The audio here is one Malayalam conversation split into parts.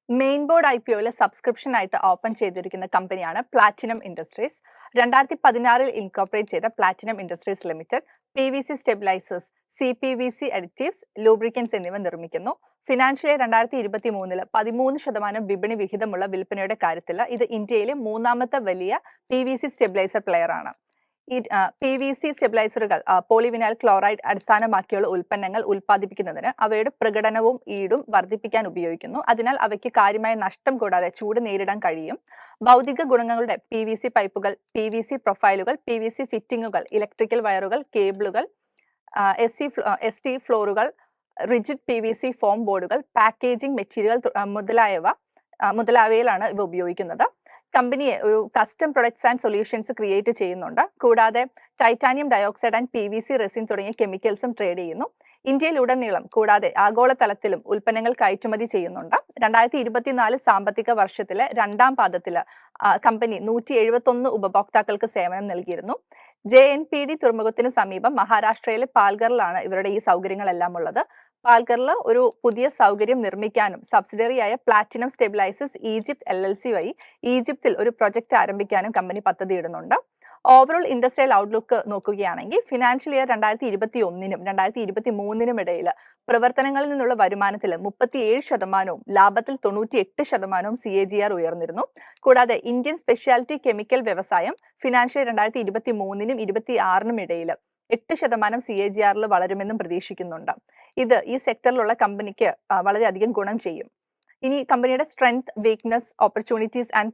മെയിൻ ബോർഡ് IPOയിൽ സബ്സ്ക്രിപ്ഷൻ ആയിട്ട് ഓപ്പൺ ചെയ്തിരിക്കുന്ന കമ്പനിയാണ് പ്ലാറ്റിനം ഇൻഡസ്ട്രീസ്. 2016 ഇൻകോർപ്പറേറ്റ് ചെയ്ത platinum industries limited PVC stabilisers, CPVC additives, lubricants എന്നിവ നിർമ്മിക്കുന്നു. ഫിനാൻഷ്യൽ ഇയർ 2023 13% വിപണി വിഹിതമുള്ള വിൽപ്പനയുടെ കാര്യത്തിൽ ഇത് ഇന്ത്യയിലെ മൂന്നാമത്തെ വലിയ PVC സ്റ്റെബിലൈസർ പ്ലെയർ ആണ്. ഈ PVC സ്റ്റെബിലൈസറുകൾ പോളിവിനൈൽ ക്ലോറൈഡ് അടിസ്ഥാനമാക്കിയുള്ള ഉൽപ്പന്നങ്ങൾ ഉൽപ്പാദിപ്പിക്കുന്നതിന് അവയുടെ പ്രകടനവും ഈടും വർദ്ധിപ്പിക്കാൻ ഉപയോഗിക്കുന്നു. അതിനാൽ അവയ്ക്ക് കാര്യമായ നഷ്ടം കൂടാതെ ചൂട് നേരിടാൻ കഴിയും. ഭൗതിക ഗുണങ്ങളുടെ PVC പൈപ്പുകൾ, PVC പ്രൊഫൈലുകൾ, PVC ഫിറ്റിംഗുകൾ, ഇലക്ട്രിക്കൽ വയറുകൾ, കേബിളുകൾ, ST ഫ്ലോറുകൾ, റിജിഡ് PVC ഫോം ബോർഡുകൾ, പാക്കേജിംഗ് മെറ്റീരിയൽ മുതലായവയിലാണ് ഇവ ഉപയോഗിക്കുന്നത്. കമ്പനിയെ ഒരു custom products and solutions create ചെയ്യുന്നുണ്ട്. കൂടാതെ titanium dioxide and PVC resin തുടങ്ങിയ കെമിക്കൽസും ട്രേഡ് ചെയ്യുന്നു. ഇന്ത്യയിലുടനീളം കൂടാതെ ആഗോളതലത്തിലും ഉൽപ്പന്നങ്ങൾ കയറ്റുമതി ചെയ്യുന്നുണ്ട്. 2024 സാമ്പത്തിക വർഷത്തിലെ രണ്ടാം പാദത്തിൽ കമ്പനി 171 ഉപഭോക്താക്കൾക്ക് സേവനം നൽകിയിരുന്നു. JNPD തുറമുഖത്തിന് സമീപം മഹാരാഷ്ട്രയിലെ പാൽഗറിലാണ് ഇവരുടെ ഈ സൗകര്യങ്ങളെല്ലാം ഉള്ളത്. പാൽഗറിൽ ഒരു പുതിയ സൗകര്യം നിർമ്മിക്കാനും സബ്സിഡറിയായ പ്ലാറ്റിനം സ്റ്റെബിലൈസേഴ്സ് ഈജിപ്ത് LLC വഴി ഈജിപ്തിൽ ഒരു പ്രൊജക്ട് ആരംഭിക്കാനും കമ്പനി പദ്ധതിയിടുന്നുണ്ട്. ഓവറോൾ ഇൻഡസ്ട്രിയൽ ഔട്ട്ലുക്ക് നോക്കുകയാണെങ്കിൽ ഫിനാൻഷ്യൽ ഇയർ 2021 2023 ഇടയിൽ പ്രവർത്തനങ്ങളിൽ നിന്നുള്ള വരുമാനത്തിൽ 37%, ലാഭത്തിൽ 98% CAGR ഉയർന്നിരുന്നു. കൂടാതെ ഇന്ത്യൻ സ്പെഷ്യാലിറ്റി കെമിക്കൽ വ്യവസായം ഫിനാൻഷ്യൽ ഇയർ 2023 2026 ഇടയിൽ 8% CAGR വളരുമെന്നും പ്രതീക്ഷിക്കുന്നുണ്ട്. ഇത് ഈ സെക്ടറിലുള്ള കമ്പനിക്ക് വളരെയധികം ഗുണം ചെയ്യും. ഇനി കമ്പനിയുടെ strength, weakness, opportunities and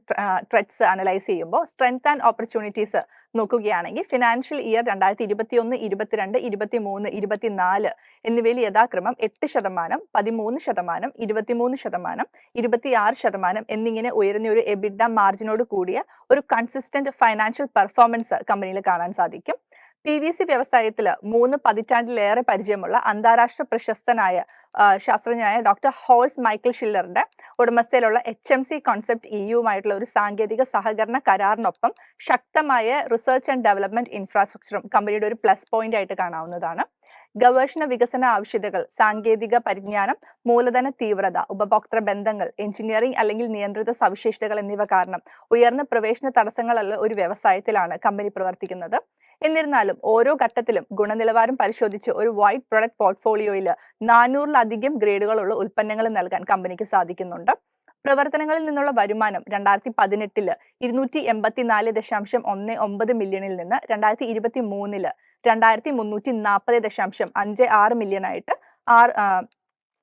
threats analyse ചെയ്യുമ്പോൾ സ്ട്രെങ്ത് ആൻഡ് ഓപ്പർച്യൂണിറ്റീസ് നോക്കുകയാണെങ്കിൽ ഫിനാൻഷ്യൽ ഇയർ 2021 22 23 24 എന്നിവയിൽ യഥാക്രമം 8%, 13%, 23%, 26% എന്നിങ്ങനെ ഉയർന്ന ഒരു എബിഡ മാർജിനോട് കൂടിയ ഒരു കൺസിസ്റ്റന്റ് ഫൈനാൻഷ്യൽ പെർഫോമൻസ് കമ്പനിയിൽ കാണാൻ സാധിക്കും. PVC വ്യവസായത്തിൽ 3 പതിറ്റാണ്ടിലേറെ പരിചയമുള്ള അന്താരാഷ്ട്ര പ്രശസ്തനായ ശാസ്ത്രജ്ഞനായ ഡോക്ടർ ഹോൾസ് മൈക്കിൾ ഷില്ലറിന്റെ ഉടമസ്ഥയിലുള്ള HMC കോൺസെപ്റ്റ് EUമായിട്ടുള്ള ഒരു സാങ്കേതിക സഹകരണ കരാറിനൊപ്പം ശക്തമായ റിസർച്ച് ആൻഡ് ഡെവലപ്മെന്റ് ഇൻഫ്രാസ്ട്രക്ചറും കമ്പനിയുടെ ഒരു പ്ലസ് പോയിന്റ് ആയിട്ട് കാണാവുന്നതാണ്. ഗവേഷണ വികസന ആവശ്യകതകൾ, സാങ്കേതിക പരിജ്ഞാനം, മൂലധന തീവ്രത, ഉപഭോക്തൃ ബന്ധങ്ങൾ, എഞ്ചിനീയറിംഗ് അല്ലെങ്കിൽ നിയന്ത്രിത സവിശേഷതകൾ എന്നിവ കാരണം ഉയർന്ന പ്രവേശന തടസ്സങ്ങളുള്ള ഒരു വ്യവസായത്തിലാണ് കമ്പനി പ്രവർത്തിക്കുന്നത്. എന്നിരുന്നാലും ഓരോ ഘട്ടത്തിലും ഗുണനിലവാരം പരിശോധിച്ച് ഒരു വൈഡ് പ്രൊഡക്റ്റ് പോർട്ട്ഫോളിയോയിൽ 400-ലധികം ഗ്രേഡുകളുള്ള ഉൽപ്പന്നങ്ങൾ നൽകാൻ കമ്പനിക്ക് സാധിക്കുന്നുണ്ട്. പ്രവർത്തനങ്ങളിൽ നിന്നുള്ള വരുമാനം 2018 284.19 മില്യണിൽ നിന്ന് 2023 2340.56 മില്യണായിട്ട്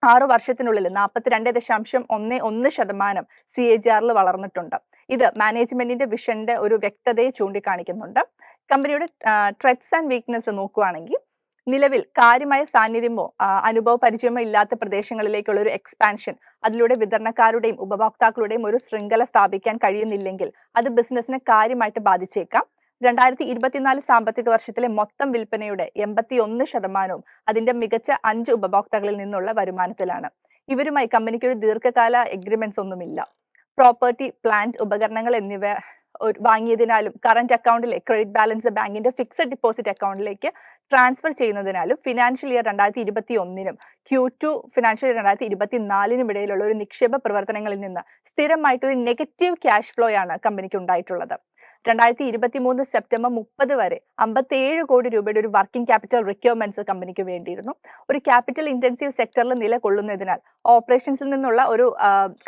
6 വർഷത്തിനുള്ളിൽ 42.11% CAGR വളർന്നിട്ടുണ്ട്. ഇത് മാനേജ്മെന്റിന്റെ വിഷന്റെ ഒരു വ്യക്തതയെ ചൂണ്ടിക്കാണിക്കുന്നുണ്ട്. കമ്പനിയുടെ ത്രെറ്റ്സ് ആൻഡ് വീക്ക്നെസ് നോക്കുകയാണെങ്കിൽ നിലവിൽ കാര്യമായ സാന്നിധ്യമോ അനുഭവ പരിചയമോ ഇല്ലാത്ത പ്രദേശങ്ങളിലേക്കുള്ള ഒരു എക്സ്പാൻഷൻ, അതിലൂടെ വിതരണക്കാരുടെയും ഉപഭോക്താക്കളുടെയും ഒരു ശൃംഖല സ്ഥാപിക്കാൻ കഴിയുന്നില്ലെങ്കിൽ അത് ബിസിനസിനെ കാര്യമായിട്ട് ബാധിച്ചേക്കാം. 2024 സാമ്പത്തിക വർഷത്തിലെ മൊത്തം വിൽപ്പനയുടെ 81% അതിന്റെ മികച്ച 5 ഉപഭോക്താക്കളിൽ നിന്നുള്ള വരുമാനത്തിലാണ്. ഇവരുമായി കമ്പനിക്ക് ഒരു ദീർഘകാല എഗ്രിമെന്റ്സ് ഒന്നുമില്ല. പ്രോപ്പർട്ടി, പ്ലാന്റ്, ഉപകരണങ്ങൾ എന്നിവ വാങ്ങിയതിനാലും കറന്റ് അക്കൗണ്ടിലെ ക്രെഡിറ്റ് ബാലൻസ് ബാങ്കിന്റെ ഫിക്സഡ് ഡിപ്പോസിറ്റ് അക്കൗണ്ടിലേക്ക് ട്രാൻസ്ഫർ ചെയ്യുന്നതിനാലും financial year 2021 Q2 financial year 2024 ഇടയിലുള്ള ഒരു നിക്ഷേപ പ്രവർത്തനങ്ങളിൽ നിന്ന് സ്ഥിരമായിട്ടൊരു നെഗറ്റീവ് ക്യാഷ് ഫ്ലോ ആണ് കമ്പനിക്ക് ഉണ്ടായിട്ടുള്ളത്. 2023 സെപ്റ്റംബർ 30 വരെ 57 കോടി രൂപയുടെ ഒരു വർക്കിംഗ് ക്യാപിറ്റൽ റിക്വയർമെന്റ്സ് കമ്പനിക്ക് വേണ്ടിയിരുന്നു. ഒരു ക്യാപിറ്റൽ ഇന്റൻസീവ് സെക്ടറിൽ നിലകൊള്ളുന്നതിനാൽ ഓപ്പറേഷൻസിൽ നിന്നുള്ള ഒരു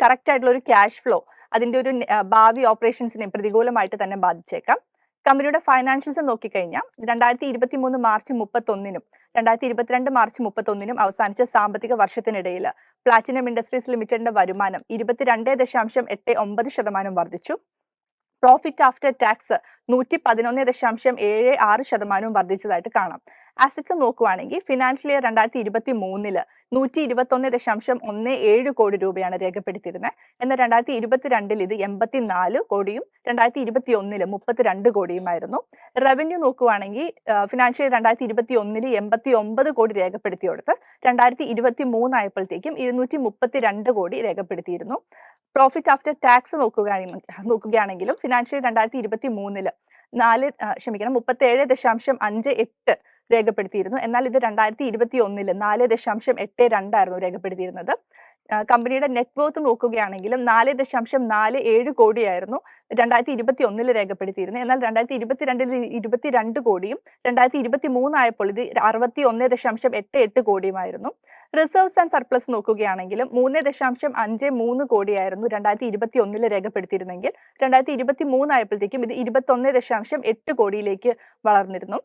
കറക്റ്റ് ആയിട്ടുള്ള ഒരു ക്യാഷ് ഫ്ലോ അതിന്റെ ഒരു ഭാവി ഓപ്പറേഷൻസിനെ പ്രതികൂലമായിട്ട് തന്നെ ബാധിച്ചേക്കാം. കമ്പനിയുടെ ഫൈനാൻഷ്യൽസ് നോക്കിക്കഴിഞ്ഞാൽ 2023 മാർച്ച് 31 2022 മാർച്ച് 31 അവസാനിച്ച സാമ്പത്തിക വർഷത്തിനിടയിൽ പ്ലാറ്റിനം ഇൻഡസ്ട്രീസ് ലിമിറ്റഡിന്റെ വരുമാനം 22.89% വർദ്ധിച്ചു. പ്രോഫിറ്റ് ആഫ്റ്റർ ടാക്സ് 111.76% വർദ്ധിച്ചതായിട്ട് കാണാം. അസറ്റ്സ് നോക്കുകയാണെങ്കിൽ ഫിനാൻഷ്യൽ ഇയർ 2023 121.17 കോടി രൂപയാണ് രേഖപ്പെടുത്തിയിരുന്നത്. എന്നാൽ 2022 ഇത് 84 കോടിയും 2021 32 കോടിയുമായിരുന്നു. റവന്യൂ നോക്കുകയാണെങ്കിൽ ഫിനാൻഷ്യൽ ഇയർ 2021 89 കോടി രേഖപ്പെടുത്തിയെടുത്ത് 2023 ആയപ്പോഴത്തേക്കും 232 കോടി രേഖപ്പെടുത്തിയിരുന്നു. പ്രോഫിറ്റ് ആഫ്റ്റർ ടാക്സ് നോക്കുകയാണെങ്കിലും ഫിനാൻഷ്യൽ 2023 37.58 രേഖപ്പെടുത്തിയിരുന്നു. എന്നാൽ ഇത് 2021 4.82 ആയിരുന്നു രേഖപ്പെടുത്തിയിരുന്നത്. കമ്പനിയുടെ നെറ്റ് വർത്ത് നോക്കുകയാണെങ്കിലും 4.47 കോടിയായിരുന്നു 2021 രേഖപ്പെടുത്തിയിരുന്നത്. എന്നാൽ 2022 22 കോടിയും 2023 ആയപ്പോൾ ഇത് 61.88 കോടിയുമായിരുന്നു. റിസർവ്സ് ആൻഡ് സർപ്ലസ് നോക്കുകയാണെങ്കിലും 3.53 കോടിയായിരുന്നു 2021 രേഖപ്പെടുത്തിയിരുന്നെങ്കിൽ 2023 ആയപ്പോഴത്തേക്കും ഇത് 21.8 കോടിയിലേക്ക് വളർന്നിരുന്നു.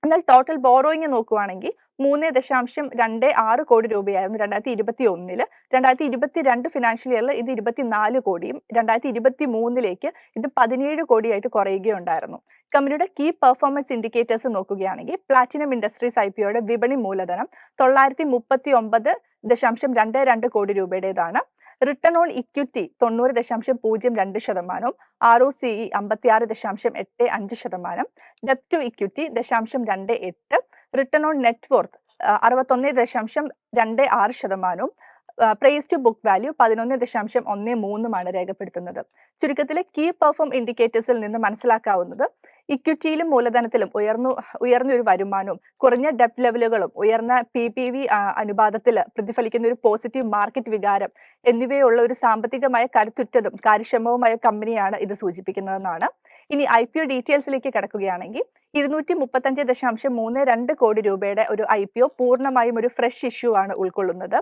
എന്നാൽ ടോട്ടൽ ബോറോയിങ് നോക്കുകയാണെങ്കിൽ 3.26 കോടി രൂപയായിരുന്നു 2021. 2022 ഫിനാൻഷ്യൽ ഇയറിൽ ഇത് 24 കോടിയും 2023 ഇത് 17 കോടിയായിട്ട് കുറയുകയുണ്ടായിരുന്നു. കമ്പനിയുടെ കീ പെർഫോമൻസ് ഇൻഡിക്കേറ്റേഴ്സ് നോക്കുകയാണെങ്കിൽ പ്ലാറ്റിനം ഇൻഡസ്ട്രീസ് IPOയുടെ വിപണി മൂലധനം 939.22 കോടി രൂപയുടേതാണ്. റിട്ടേൺ ഓൺ ഇക്വിറ്റി 90.02%, ROCE 56.85%, ഡെപ്റ്റ് to equity 0.28, return on net worth 61.26%, price to book value 11.13 രേഖപ്പെടുത്തുന്നത്. ചുരുക്കത്തിൽ കീ പെർഫോം ഇൻഡിക്കേറ്റേഴ്സിൽ നിന്ന് മനസ്സിലാക്കാവുന്നത് ഇക്വിറ്റിയിലും മൂലധനത്തിലും ഉയർന്ന ഒരു വരുമാനവും കുറഞ്ഞ ഡെപ്റ്റ് ലെവലുകളും ഉയർന്ന PPV അനുപാതത്തിൽ പ്രതിഫലിക്കുന്ന ഒരു പോസിറ്റീവ് മാർക്കറ്റ് വികാരം എന്നിവയുള്ള ഒരു സാമ്പത്തികമായ കരുത്തുറ്റതും കാര്യക്ഷമവുമായ കമ്പനിയാണ് ഇത് സൂചിപ്പിക്കുന്നതെന്നാണ്. ഇനി IPO ഡീറ്റെയിൽസിലേക്ക് കിടക്കുകയാണെങ്കിൽ 235.32 കോടി രൂപയുടെ ഒരു IPO പൂർണ്ണമായും ഒരു ഫ്രഷ് ഇഷ്യൂ ആണ് ഉൾക്കൊള്ളുന്നത്.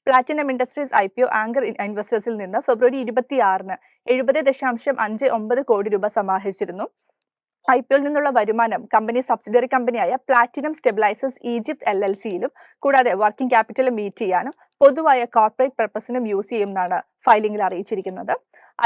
പ്ലാറ്റിനം ഇൻഡസ്ട്രീസ് IPO ആങ്കർ ഇൻവെസ്റ്റേഴ്സിൽ നിന്ന് ഫെബ്രുവരി 26 70.59 കോടി രൂപ സമാഹരിച്ചിരുന്നു. IPOയിൽ നിന്നുള്ള വരുമാനം കമ്പനി സബ്സിഡിയറി കമ്പനിയായ പ്ലാറ്റിനം സ്റ്റെബിലൈസേഴ്സ് ഈജിപ്ത് LLCയിലും കൂടാതെ വർക്കിംഗ് ക്യാപിറ്റൽ മീറ്റ് ചെയ്യാനും പൊതുവായ കോർപ്പറേറ്റ് പർപ്പസിനും യൂസ് ചെയ്യുമെന്നാണ് ഫയലിംഗിൽ അറിയിച്ചിരിക്കുന്നത്.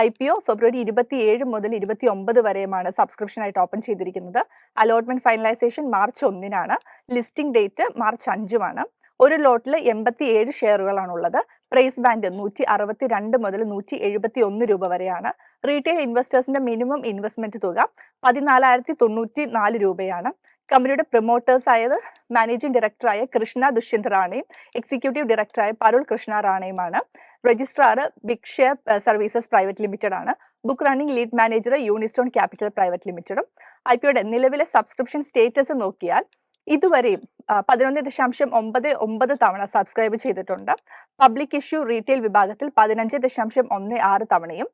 IPO ഫെബ്രുവരി 27 മുതൽ 29 വരെയുമാണ് സബ്സ്ക്രിപ്ഷനായിട്ട് ഓപ്പൺ ചെയ്തിരിക്കുന്നത്. Allotment finalisation March 1 listing date March 5 ഒരു ലോട്ടിൽ 87 ഷെയറുകളാണുള്ളത്. പ്രൈസ് ബാൻഡ് 162 മുതൽ 171 രൂപ വരെയാണ്. റീറ്റെയിൽ ഇൻവെസ്റ്റേഴ്സിന്റെ മിനിമം ഇൻവെസ്റ്റ്മെന്റ് തുക 14,094 രൂപയാണ്. കമ്പനിയുടെ പ്രൊമോട്ടേഴ്സ് ആയത് മാനേജിംഗ് ഡയറക്ടറായ കൃഷ്ണ ദുഷ്യന്ത് റാണയും എക്സിക്യൂട്ടീവ് ഡയറക്ടറായ പരുൾ കൃഷ്ണ റാണയുമാണ്. Registrar big share services private limited ആണ്. Book running lead manager Unistone capital private ലിമിറ്റഡും. IPOയുടെ നിലവിലെ സബ്സ്ക്രിപ്ഷൻ സ്റ്റേറ്റസ് നോക്കിയാൽ ഇതുവരെയും 11.99 തവണ സബ്സ്ക്രൈബ് ചെയ്തിട്ടുണ്ട്. പബ്ലിക് ഇഷ്യൂ റീറ്റെയിൽ വിഭാഗത്തിൽ 15.16 തവണയും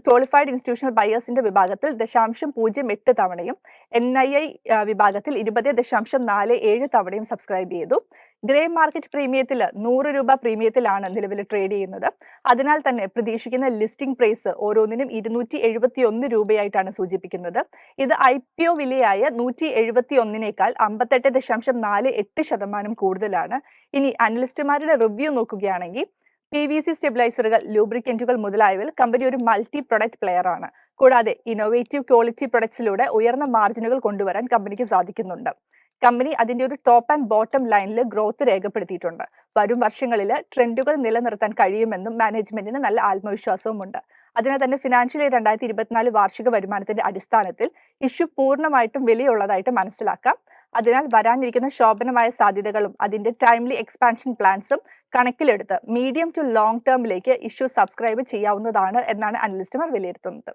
ക്വാളിഫൈഡ് ഇൻസ്റ്റിറ്റ്യൂഷണൽ ബയേഴ്സിന്റെ വിഭാഗത്തിൽ 0.08 തവണയും NII വിഭാഗത്തിൽ 20.47 തവണയും സബ്സ്ക്രൈബ് ചെയ്തു. ഗ്രേ മാർക്കറ്റ് പ്രീമിയത്തിൽ 100 രൂപ പ്രീമിയത്തിലാണ് നിലവിൽ ട്രേഡ് ചെയ്യുന്നത്. അതിനാൽ തന്നെ പ്രതീക്ഷിക്കുന്ന ലിസ്റ്റിംഗ് പ്രൈസ് ഓരോന്നിനും 271 രൂപയായിട്ടാണ് സൂചിപ്പിക്കുന്നത്. ഇത് IPO വിലയായ 171 58.48% കൂടുതലാണ്. ഇനി അനലിസ്റ്റുമാരുടെ റിവ്യൂ നോക്കുകയാണെങ്കിൽ PVC സ്റ്റെബിലൈസറുകൾ, ലൂബ്രിക്കന്റുകൾ മുതലായവയിൽ കമ്പനി ഒരു മൾട്ടി പ്രൊഡക്റ്റ് പ്ലെയർ ആണ്. കൂടാതെ ഇന്നോവേറ്റീവ് ക്വാളിറ്റി പ്രൊഡക്ട്സിലൂടെ ഉയർന്ന മാർജിനുകൾ കൊണ്ടുവരാൻ കമ്പനിക്ക് സാധിക്കുന്നുണ്ട്. കമ്പനി അതിന്റെ ഒരു ടോപ്പ് ആൻഡ് ബോട്ടം ലൈനിൽ ഗ്രോത്ത് രേഖപ്പെടുത്തിയിട്ടുണ്ട്. വരും വർഷങ്ങളിൽ ട്രെൻഡുകൾ നിലനിർത്താൻ കഴിയുമെന്നും മാനേജ്മെന്റിന് നല്ല ആത്മവിശ്വാസവുമുണ്ട്. അതിനാൽ തന്നെ ഫിനാൻഷ്യൽ ഇയർ 2024 വാർഷിക വരുമാനത്തിന്റെ അടിസ്ഥാനത്തിൽ ഇഷ്യൂ പൂർണ്ണമായിട്ടും വിലയുള്ളതായിട്ട് മനസ്സിലാക്കാം. അതിനാൽ വരാനിരിക്കുന്ന ശോഭനമായ സാധ്യതകളും അതിന്റെ ടൈംലി എക്സ്പാൻഷൻ പ്ലാൻസും കണക്കിലെടുത്ത് മീഡിയം ടു ലോങ് ടേമിലേക്ക് ഇഷ്യൂ സബ്സ്ക്രൈബ് ചെയ്യാവുന്നതാണ് എന്നാണ് അനലിസ്റ്റുമാർ വിലയിരുത്തുന്നത്.